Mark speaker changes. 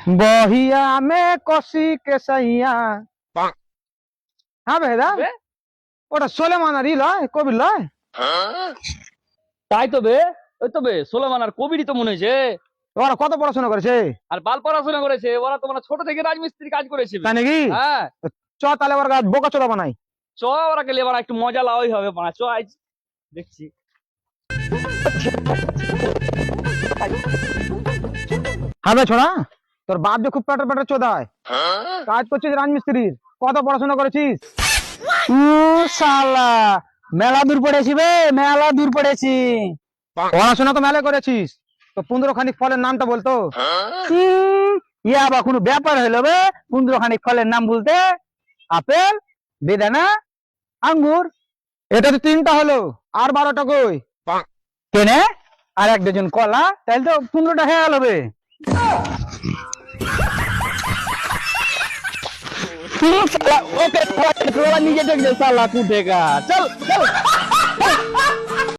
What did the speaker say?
Speaker 1: বহিয়া মে কষি কেসাইয়া। হ্যাঁ বেদা, ওটা সোলেমানার লয়, কবির লয়।
Speaker 2: তাই তো বে, ওই তো বে সোলেমান আর কবিরই তো মনে হয়েছে।
Speaker 1: ওরা কত পড়াশোনা করেছে?
Speaker 2: আর বাল পড়াশোনা করেছে ওরা, তো মানে ছোট থেকে রাজমিস্ত্রি কাজ করেছে বে।
Speaker 1: তাই নাকি?
Speaker 2: হ্যাঁ,
Speaker 1: চ তাহলে ওর গাছ বোকা চোদা বানাই।
Speaker 2: চ ওরা গেলে এবার একটু মজা লাওয়াই হবে বানা, চ আজ দেখছি।
Speaker 1: হবে ছোড়া, তোর বাপ যে খুব পেটের পেটের চোদায়, কাজ করছিস রাজমিস্ত্রির, কত পড়াশোনা করেছিস?
Speaker 3: শালা মেলা দূর পড়েছি বে, মেলা দূর পড়েছি।
Speaker 1: পড়াশোনা তো মেলে করেছিস, তো 15 খানিক ফলের নামটা বলতো।
Speaker 3: ইয়া বা কোনো ব্যাপার হইলো বে? 15 খানিক ফলের নাম বলতে? আপেল, বেদানা, আঙ্গুর।
Speaker 1: এটা তো 3টা হলো, আর 12টা কই?
Speaker 3: কেনে আর 1 ডজন কলা, তাহলে তো 15টা হয়ে গেল বে। ওকে নিজে দেখবে শালা কুটেকা। চল চল।